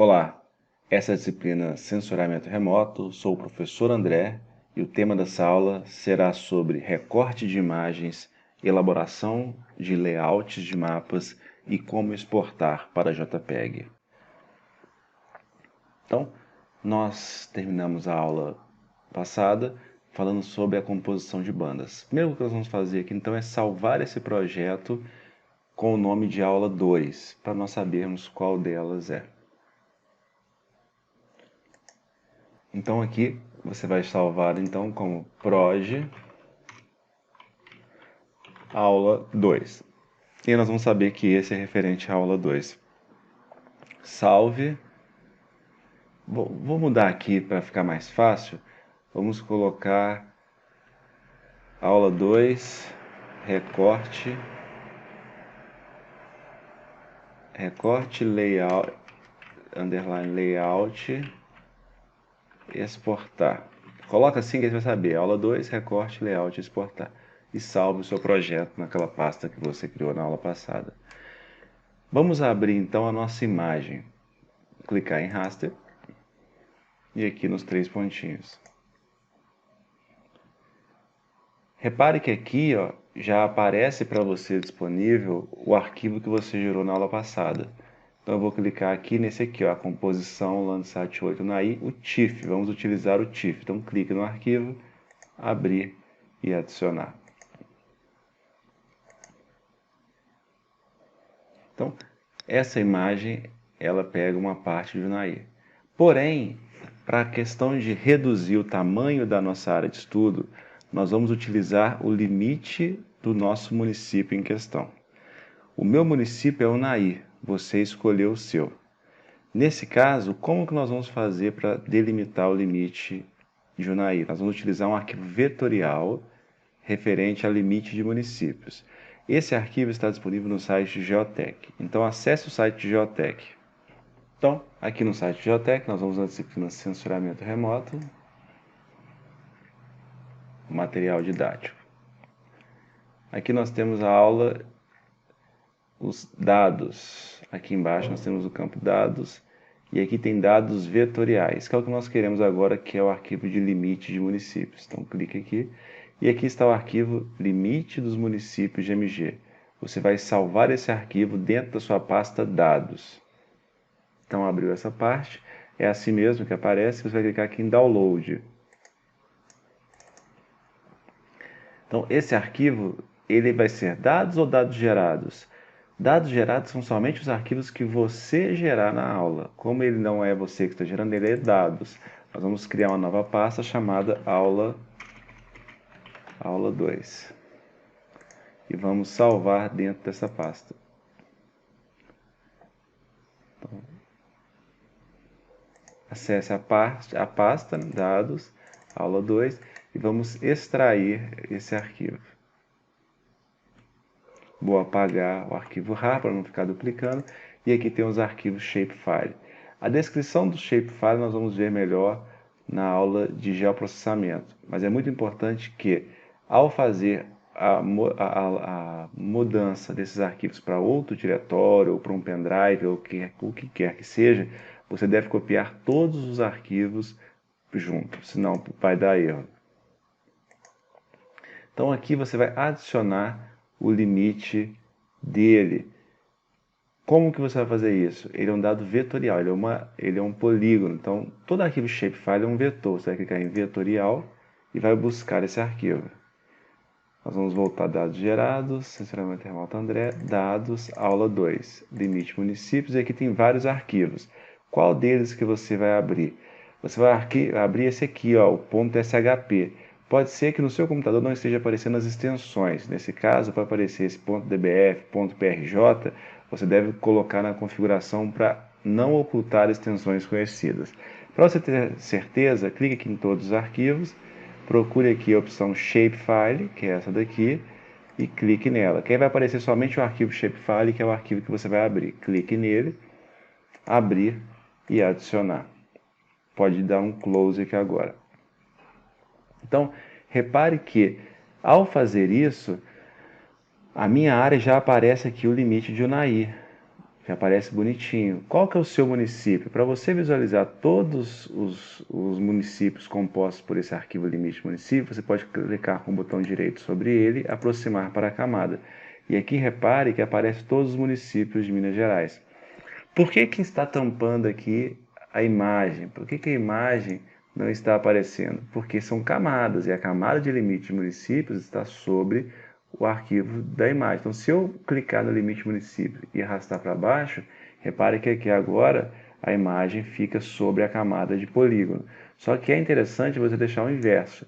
Olá, essa é a disciplina Sensoriamento Remoto, sou o professor André e o tema dessa aula será sobre recorte de imagens, elaboração de layouts de mapas e como exportar para JPEG. Então, nós terminamos a aula passada falando sobre a composição de bandas. Primeiro que nós vamos fazer aqui então é salvar esse projeto com o nome de aula 2, para nós sabermos qual delas é. Então aqui você vai salvar então como proj aula 2. E nós vamos saber que esse é referente à aula 2. Salve. Vou mudar aqui para ficar mais fácil. Vamos colocar aula 2, recorte layout, underline layout, exportar. Coloca assim que você vai saber, aula 2, recorte, layout, exportar. E salve o seu projeto naquela pasta que você criou na aula passada. Vamos abrir então a nossa imagem. Clicar em raster e aqui nos 3 pontinhos. Repare que aqui já aparece para você disponível o arquivo que você gerou na aula passada. Então eu vou clicar aqui nesse aqui, a composição Landsat 8 NAI, o TIFF. Vamos utilizar o TIFF. Então clique no arquivo, abrir e adicionar. Então, essa imagem, ela pega uma parte do NAI. Porém, para a questão de reduzir o tamanho da nossa área de estudo, nós vamos utilizar o limite do nosso município em questão. O meu município é o NAI, você escolheu o seu. Nesse caso, como que nós vamos fazer para delimitar o limite de UNAI? Nós vamos utilizar um arquivo vetorial referente ao limite de municípios. Esse arquivo está disponível no site de Geotech. Então acesse o site de Geotech. Então, aqui no site de Geotech, nós vamos na disciplina Sensoriamento Remoto, material didático. Aqui nós temos a aula, os dados. Aqui embaixo nós temos o campo dados. E aqui tem dados vetoriais, que é o que nós queremos agora, que é o arquivo de limite de municípios. Então, clique aqui. E aqui está o arquivo limite dos municípios de MG. Você vai salvar esse arquivo dentro da sua pasta dados. Então, abriu essa parte. É assim mesmo que aparece. Você vai clicar aqui em download. Então, esse arquivo, ele vai ser dados ou dados gerados? Dados gerados são somente os arquivos que você gerar na aula. Como ele não é você que está gerando, ele é dados. Nós vamos criar uma nova pasta chamada aula 2. E vamos salvar dentro dessa pasta. Então, acesse a pasta, dados, aula 2, e vamos extrair esse arquivo. Vou apagar o arquivo RAR para não ficar duplicando. E aqui tem os arquivos shapefile. A descrição do shapefile nós vamos ver melhor na aula de geoprocessamento. Mas é muito importante que, ao fazer a mudança desses arquivos para outro diretório, ou para um pendrive, ou o que quer que seja, você deve copiar todos os arquivos juntos, senão vai dar erro. Então aqui você vai adicionar o limite dele. Como que você vai fazer isso? Ele é um dado vetorial, ele é um polígono. Então, todo arquivo shapefile é um vetor. Você vai clicar em vetorial e vai buscar esse arquivo. Nós vamos voltar a dados gerados, Sensoriamento Remoto André, dados, aula 2, limite municípios, e aqui tem vários arquivos. Qual deles que você vai abrir? Você vai abrir esse aqui, o .shp. Pode ser que no seu computador não esteja aparecendo as extensões. Nesse caso, para aparecer esse .dbf, .prj, você deve colocar na configuração para não ocultar extensões conhecidas. Para você ter certeza, clique aqui em todos os arquivos, procure aqui a opção Shapefile, que é essa daqui, e clique nela. Que aí vai aparecer somente o arquivo Shapefile, que é o arquivo que você vai abrir. Clique nele, abrir e adicionar. Pode dar um close aqui agora. Então, repare que, ao fazer isso, a minha área já aparece aqui o limite de UNAI. que aparece bonitinho. Qual que é o seu município? Para você visualizar todos os municípios compostos por esse arquivo limite município, você pode clicar com o botão direito sobre ele, aproximar para a camada. E aqui repare que aparece todos os municípios de Minas Gerais. Por que que está tampando aqui a imagem? Por que que a imagem não está aparecendo? Porque são camadas, e a camada de limite de municípios está sobre o arquivo da imagem. Então, se eu clicar no limite município e arrastar para baixo, repare que aqui agora a imagem fica sobre a camada de polígono. Só que é interessante você deixar o inverso.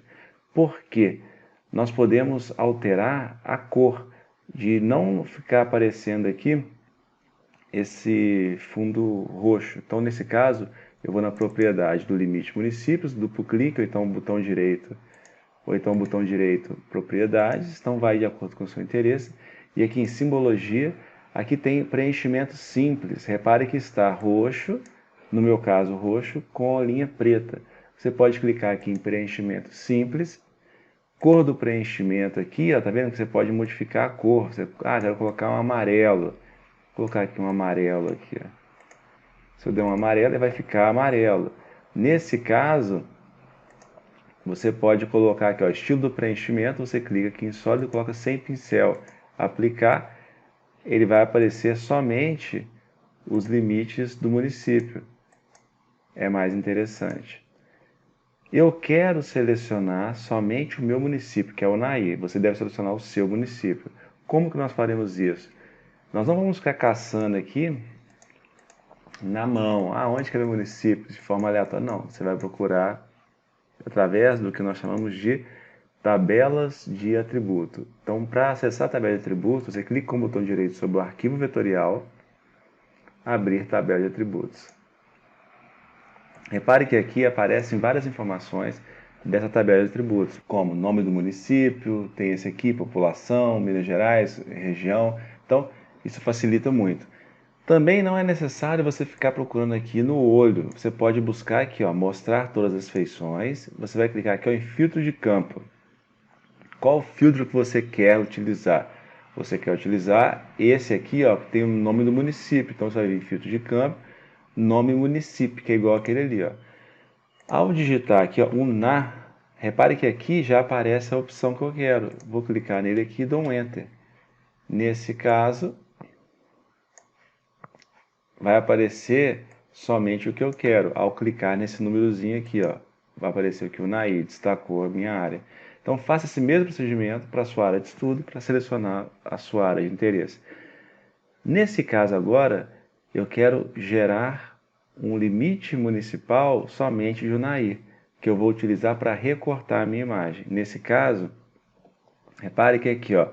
Por quê? Nós podemos alterar a cor, de não ficar aparecendo aqui esse fundo roxo. Então, nesse caso, eu vou na propriedade do limite municípios, duplo clique, ou então botão direito, propriedades, então vai de acordo com o seu interesse. E aqui em simbologia, aqui tem preenchimento simples. Repare que está roxo, no meu caso roxo, com a linha preta. Você pode clicar aqui em preenchimento simples. Cor do preenchimento aqui, ó, tá vendo que você pode modificar a cor. Você, quero colocar um amarelo. Vou colocar aqui um amarelo aqui, ó. Se eu der um amarelo, ele vai ficar amarelo. Nesse caso, você pode colocar aqui, ó, estilo do preenchimento, você clica aqui em sólido e coloca sem pincel. Aplicar, ele vai aparecer somente os limites do município. É mais interessante. Eu quero selecionar somente o meu município, que é o Unaí. Você deve selecionar o seu município. Como que nós faremos isso? Nós não vamos ficar caçando aqui na mão. Onde que é meu município? De forma aleatória. Não, você vai procurar através do que nós chamamos de tabelas de atributo. Então, para acessar a tabela de atributos, você clica com o botão direito sobre o arquivo vetorial, abrir tabela de atributos. Repare que aqui aparecem várias informações dessa tabela de atributos, como nome do município, tem esse aqui, população, Minas Gerais, região. Então, isso facilita muito. Também não é necessário você ficar procurando aqui no olho. Você pode buscar aqui, ó, mostrar todas as feições. Você vai clicar aqui, ó, em filtro de campo. Qual filtro que você quer utilizar? Você quer utilizar esse aqui, ó, que tem o nome do município. Então você vai vir em filtro de campo, nome município, que é igual aquele ali, ó. Ao digitar aqui, ó, UNA, repare que aqui já aparece a opção que eu quero. Vou clicar nele aqui e dou um Enter. Nesse caso, vai aparecer somente o que eu quero. Ao clicar nesse númerozinho aqui, ó, vai aparecer aqui o UNAI, destacou a minha área. Então, faça esse mesmo procedimento para a sua área de estudo, para selecionar a sua área de interesse. Nesse caso agora, eu quero gerar um limite municipal somente de UNAI, que eu vou utilizar para recortar a minha imagem. Nesse caso, repare que aqui, ó,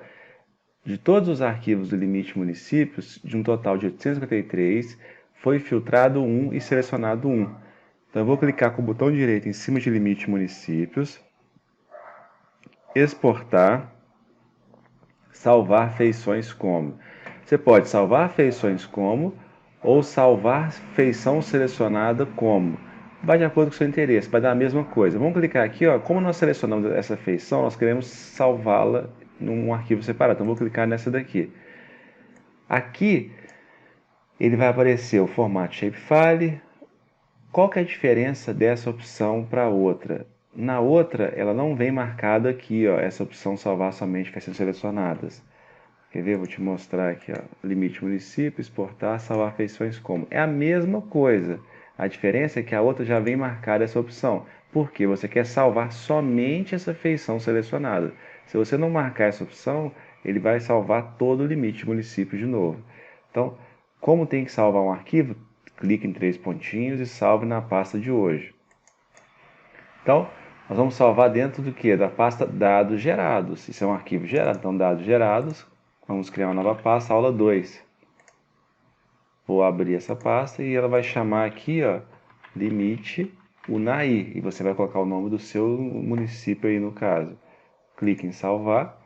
de todos os arquivos do limite municípios, de um total de 853, foi filtrado 1 e selecionado 1. Então eu vou clicar com o botão direito em cima de limite municípios, exportar, salvar feições como. Você pode salvar feições como ou salvar feição selecionada como. Vai de acordo com o seu interesse, vai dar a mesma coisa. Vamos clicar aqui, ó, como nós selecionamos essa feição, nós queremos salvá-la num arquivo separado. Então vou clicar nessa daqui. Aqui ele vai aparecer o formato shapefile. Qual que é a diferença dessa opção para outra? Na outra, ela não vem marcada aqui, ó, essa opção salvar somente feições selecionadas. Quer ver? Vou te mostrar aqui, ó, limite município, exportar, salvar feições como. É a mesma coisa. A diferença é que a outra já vem marcada essa opção. Por quê? Você quer salvar somente essa feição selecionada. Se você não marcar essa opção, ele vai salvar todo o limite município de novo. Então, como tem que salvar um arquivo, clique em 3 pontinhos e salve na pasta de hoje. Então, nós vamos salvar dentro do que? Da pasta dados gerados. Isso é um arquivo gerado, então dados gerados. Vamos criar uma nova pasta, aula 2. Vou abrir essa pasta e ela vai chamar aqui, ó, limite UNAI. E você vai colocar o nome do seu município aí no caso. Clique em salvar.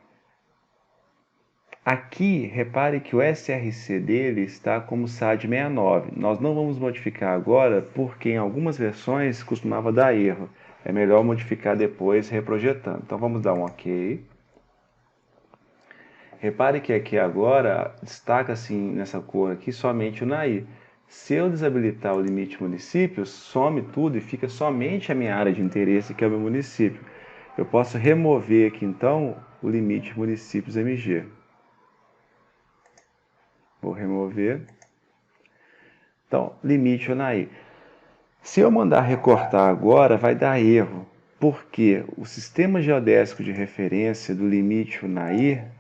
Aqui, repare que o SRC dele está como SAD69. Nós não vamos modificar agora porque em algumas versões costumava dar erro. É melhor modificar depois reprojetando. Então vamos dar um OK. Repare que aqui agora destaca assim nessa cor aqui somente o NAI. Se eu desabilitar o limite municípios, some tudo e fica somente a minha área de interesse, que é o meu município. Eu posso remover aqui então o limite municípios MG. Vou remover. Então, limite UNAI. Se eu mandar recortar agora, vai dar erro, porque o sistema geodésico de referência do limite UNAI,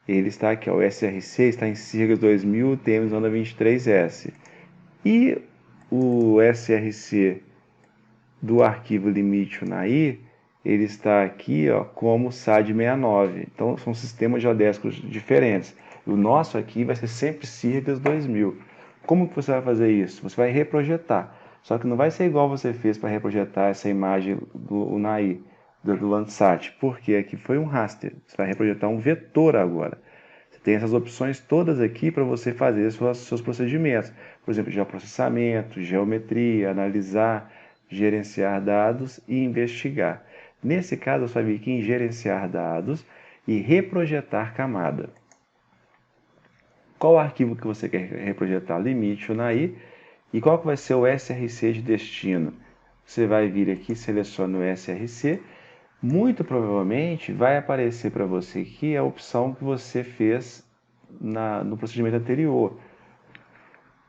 ele está aqui, ó, o SRC está em siglas 2000, temos onda 23S. E o SRC do arquivo limite UNAI, ele está aqui, ó, como SAD69. Então, são sistemas geodésicos diferentes. O nosso aqui vai ser sempre siglas 2000. Como que você vai fazer isso? Você vai reprojetar. Só que não vai ser igual você fez para reprojetar essa imagem do UNAI, do Landsat, porque aqui foi um raster. Você vai reprojetar um vetor agora. Você tem essas opções todas aqui para você fazer seus procedimentos. Por exemplo, geoprocessamento, geometria, analisar, gerenciar dados e investigar. Nesse caso, você vai vir aqui em gerenciar dados e reprojetar camada. Qual arquivo que você quer reprojetar? Limite UNAI. E qual que vai ser o SRC de destino? Você vai vir aqui, seleciona o SRC. Muito provavelmente vai aparecer para você aqui a opção que você fez no procedimento anterior.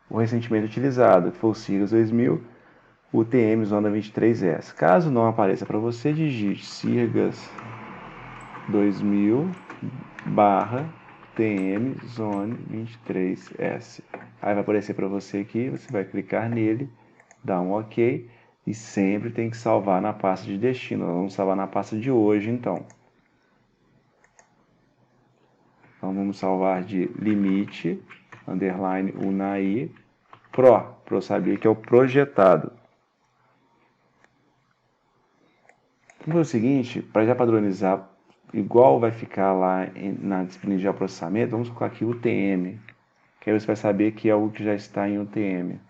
O recentemente utilizado, que foi o SIGAS 2000, UTM Zona 23S. Caso não apareça para você, digite SIGAS 2000 barra TM Zone 23S. Aí vai aparecer para você aqui, você vai clicar nele, dar um OK e sempre tem que salvar na pasta de destino. Nós vamos salvar na pasta de hoje, então. Então vamos salvar de limite, underline UNAI, para eu saber que é o projetado. Vamos fazer o seguinte, para já padronizar, igual vai ficar lá na disciplina de processamento, vamos colocar aqui UTM, que aí você vai saber que é o que já está em UTM.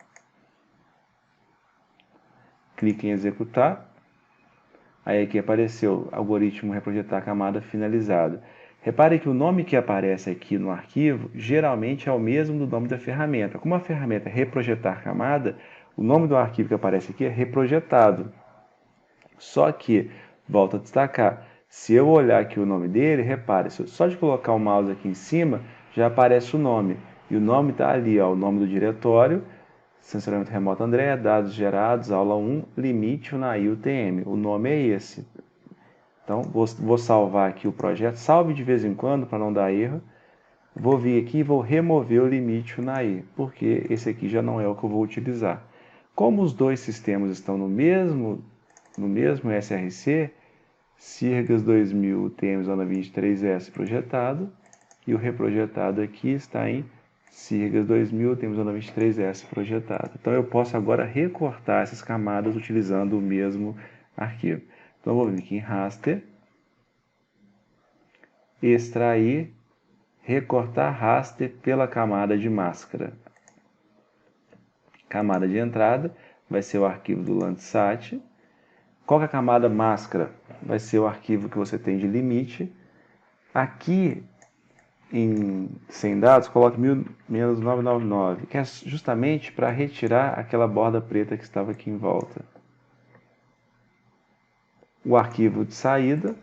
Clique em executar. Aí aqui apareceu algoritmo reprojetar camada finalizado. Repare que o nome que aparece aqui no arquivo geralmente é o mesmo do nome da ferramenta. Como a ferramenta é reprojetar camada, o nome do arquivo que aparece aqui é reprojetado. Só que, volto a destacar, se eu olhar aqui o nome dele, repare, só de colocar o mouse aqui em cima, já aparece o nome. E o nome está ali, ó, o nome do diretório, Sensoramento Remoto André, dados gerados, aula 1, limite UNAI UTM. O nome é esse. Então, vou salvar aqui o projeto. Salve de vez em quando, para não dar erro. Vou vir aqui e vou remover o limite UNAI, porque esse aqui já não é o que eu vou utilizar. Como os dois sistemas estão no mesmo SRC, SIRGAS 2000 UTM Zona 23S projetado, e o reprojetado aqui está em SIRGAS 2000, temos Zona 23S projetado. Então eu posso agora recortar essas camadas utilizando o mesmo arquivo. Então eu vou vir aqui em raster, extrair, recortar raster pela camada de máscara. Camada de entrada vai ser o arquivo do Landsat. Qual que é a camada máscara? Vai ser o arquivo que você tem de limite. Aqui em sem dados, coloque 1000-999, que é justamente para retirar aquela borda preta que estava aqui em volta. O arquivo de saída,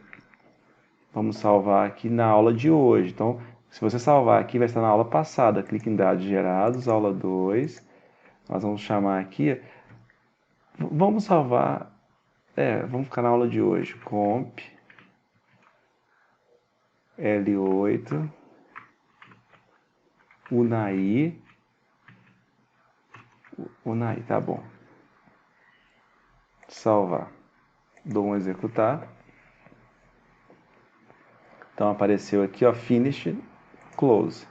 vamos salvar aqui na aula de hoje. Então, se você salvar aqui, vai estar na aula passada. Clique em dados gerados, aula 2. Nós vamos chamar aqui, vamos salvar, vamos ficar na aula de hoje. Comp L8 UNAI, tá bom. Salvar. Dou um executar. Então apareceu aqui, ó, Finish, Close.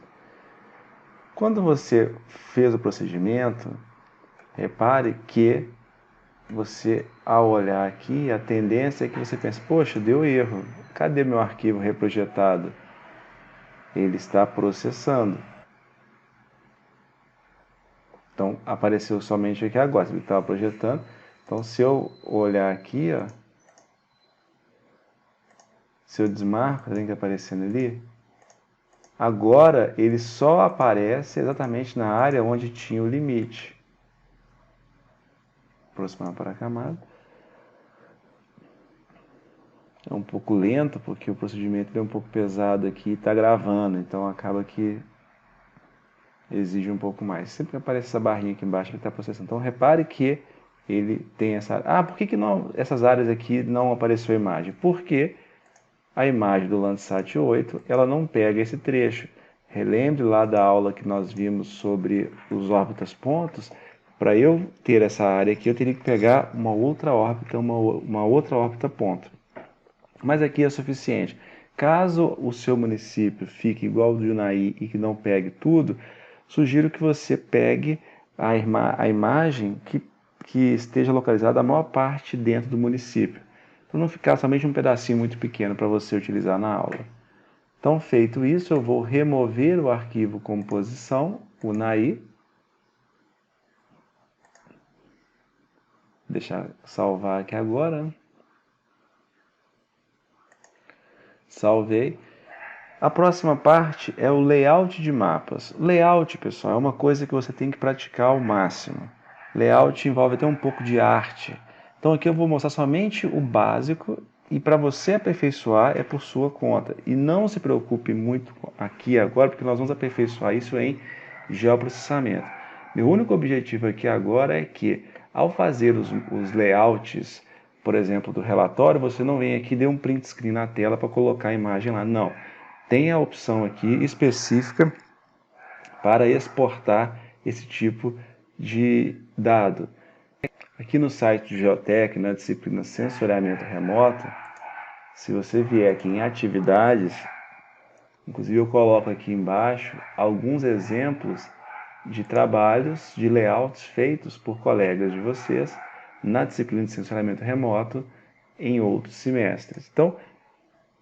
Quando você fez o procedimento, repare que você, ao olhar aqui, a tendência é que você pense, poxa, deu erro. Cadê meu arquivo reprojetado? Ele está processando. Então, apareceu somente aqui agora, ele estava projetando. Então, se eu olhar aqui, ó, se eu desmarco, tem que aparecendo ali, Agora ele só aparece exatamente na área onde tinha o limite. Aproximar para a camada. É um pouco lento porque o procedimento é um pouco pesado aqui e está gravando, então acaba que exige um pouco mais. Sempre que aparece essa barrinha aqui embaixo, ele está processando. Então repare que ele tem essa área. Ah, por que não, essas áreas aqui não apareceu a imagem? Porque a imagem do Landsat 8 ela não pega esse trecho. Relembre lá da aula que nós vimos sobre os órbitas pontos. Para eu ter essa área aqui, eu teria que pegar uma outra órbita, uma outra órbita ponto. Mas aqui é suficiente. Caso o seu município fique igual ao do Junaí e que não pegue tudo, sugiro que você pegue a imagem que esteja localizada a maior parte dentro do município, para não ficar somente um pedacinho muito pequeno para você utilizar na aula. Então, feito isso, eu vou remover o arquivo composição, o NAI, deixar salvar aqui agora. Salvei. A próxima parte é o layout de mapas. Layout, pessoal, é uma coisa que você tem que praticar ao máximo. Layout envolve até um pouco de arte. Então aqui eu vou mostrar somente o básico e para você aperfeiçoar é por sua conta. E não se preocupe muito aqui agora, porque nós vamos aperfeiçoar isso em geoprocessamento. Meu único objetivo aqui agora é que, ao fazer os layouts, por exemplo, do relatório, você não vem aqui e dê um print screen na tela para colocar a imagem lá. Não. Tem a opção aqui específica para exportar esse tipo de dado. Aqui no site do Geotec, na disciplina Sensoriamento Remoto, se você vier aqui em Atividades, inclusive eu coloco aqui embaixo alguns exemplos de trabalhos, de layouts feitos por colegas de vocês na disciplina de Sensoriamento Remoto em outros semestres. Então,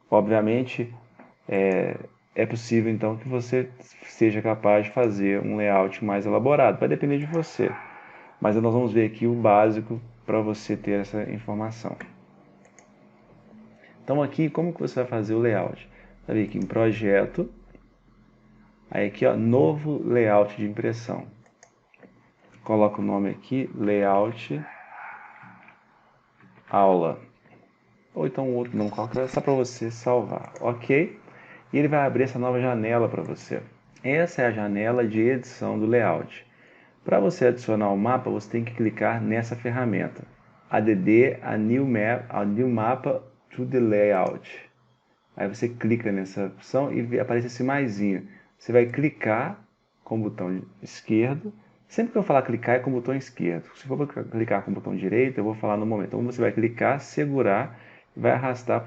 obviamente, é possível então que você seja capaz de fazer um layout mais elaborado. Vai depender de você. Mas nós vamos ver aqui o básico para você ter essa informação. Então aqui, como que você vai fazer o layout? Vai vir aqui em projeto, aí aqui ó, novo layout de impressão. Coloca o nome aqui, layout aula. Ou então outro nome qualquer, só para você salvar, ok? E ele vai abrir essa nova janela para você. Essa é a janela de edição do layout. Para você adicionar o mapa, você tem que clicar nessa ferramenta. Add a new mapa to the layout. Aí você clica nessa opção e aparece esse maisinho. Você vai clicar com o botão esquerdo. Sempre que eu falar clicar é com o botão esquerdo. Se for clicar com o botão direito, eu vou falar no momento. Então você vai clicar, segurar e vai arrastar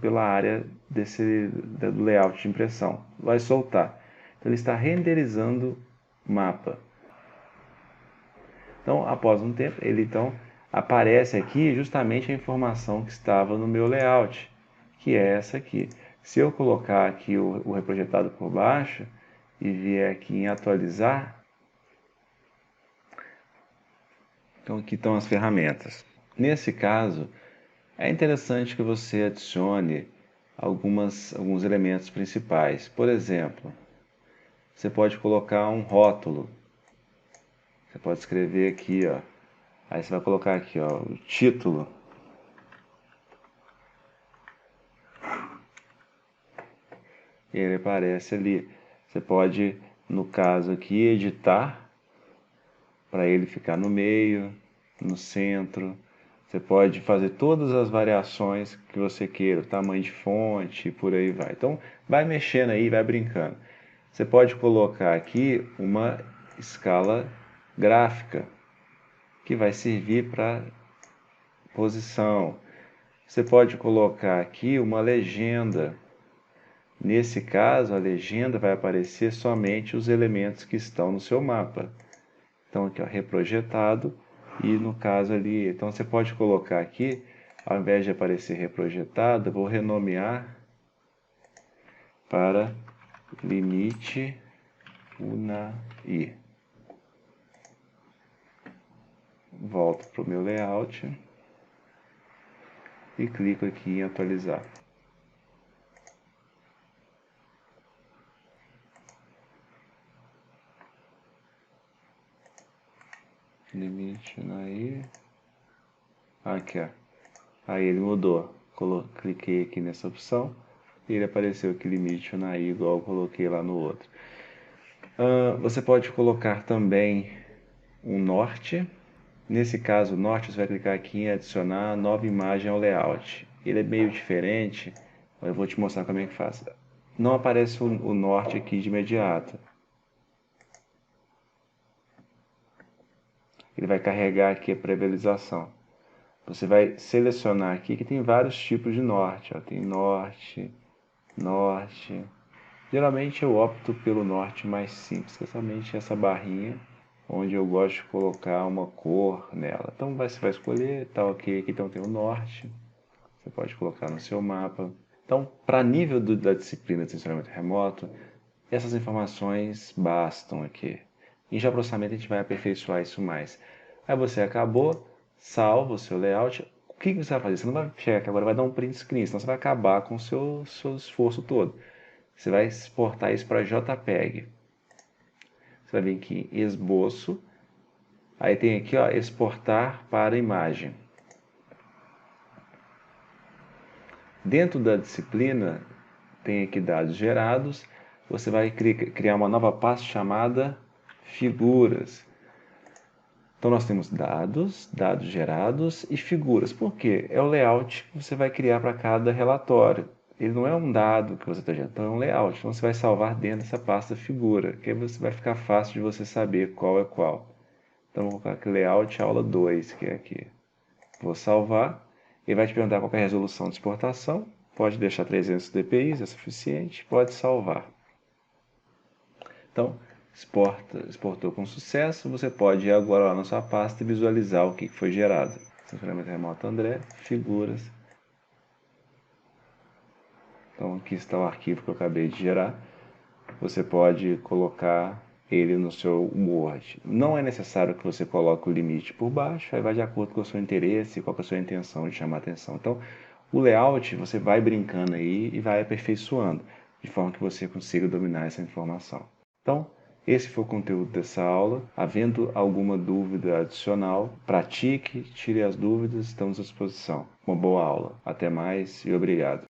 pela área do layout de impressão. Vai soltar. Então ele está renderizando o mapa. Então, após um tempo, ele então aparece aqui justamente a informação que estava no meu layout, que é essa aqui. Se eu colocar aqui o reprojetado por baixo e vier aqui em atualizar, então aqui estão as ferramentas. Nesse caso, é interessante que você adicione alguns elementos principais. Por exemplo, você pode colocar um rótulo. Você pode escrever aqui, ó. Aí você vai colocar aqui, ó, o título. E ele aparece ali. Você pode, no caso aqui, editar para ele ficar no meio, no centro. Você pode fazer todas as variações que você queira, tamanho de fonte e por aí vai. Então, vai mexendo aí, vai brincando. Você pode colocar aqui uma escala gráfica, que vai servir para posição. Você pode colocar aqui uma legenda. Nesse caso, a legenda vai aparecer somente os elementos que estão no seu mapa. Então, aqui, ó, reprojetado, e no caso ali, então você pode colocar aqui, ao invés de aparecer reprojetado, eu vou renomear para limite UNAI. Volto para o meu layout e clico aqui em atualizar. limite aí. Aqui, ó. Aí ele mudou. Cliquei aqui nessa opção e ele apareceu aqui limite na i, igual eu coloquei lá no outro. Você pode colocar também um norte. Nesse caso, o norte, você vai clicar aqui em adicionar nova imagem ao layout. Ele é meio diferente, eu vou te mostrar como é que faz. Não aparece o norte aqui de imediato. Ele vai carregar aqui a previsualização. Você vai selecionar aqui que tem vários tipos de norte. Ó. Tem norte, norte. Geralmente eu opto pelo norte mais simples, que é somente essa barrinha, onde eu gosto de colocar uma cor nela. Então você vai escolher, tá ok, aqui então tem o norte. Você pode colocar no seu mapa. Então, para nível da disciplina de sensoramento remoto, essas informações bastam aqui. Em geoprocessamento a gente vai aperfeiçoar isso mais. Aí você acabou, salva o seu layout. O que você vai fazer? Você não vai chegar aqui agora, vai dar um print screen, senão você vai acabar com o seu esforço todo. Você vai exportar isso para JPEG. Você vai vir aqui em esboço. Aí tem aqui, ó, exportar para imagem. Dentro da disciplina, tem aqui dados gerados. Você vai criar uma nova pasta chamada figuras. Então nós temos dados, dados gerados e figuras. Por quê? É o layout que você vai criar para cada relatório. Ele não é um dado que você está gerando, então é um layout. Então você vai salvar dentro dessa pasta figura, que aí vai ficar fácil de você saber qual é qual. Então vou colocar aqui layout aula 2, que é aqui. Vou salvar. Ele vai te perguntar qual é a resolução de exportação. Pode deixar 300 dpi, é suficiente. Pode salvar. Então, exportou com sucesso. Você pode ir agora lá na sua pasta e visualizar o que foi gerado. Sensoramento remoto André, figuras. Então, aqui está o arquivo que eu acabei de gerar. Você pode colocar ele no seu Word. Não é necessário que você coloque o limite por baixo, aí vai de acordo com o seu interesse e qual é a sua intenção de chamar a atenção. Então, o layout você vai brincando aí e vai aperfeiçoando, de forma que você consiga dominar essa informação. Então, esse foi o conteúdo dessa aula. Havendo alguma dúvida adicional, pratique, tire as dúvidas, estamos à disposição. Uma boa aula. Até mais e obrigado.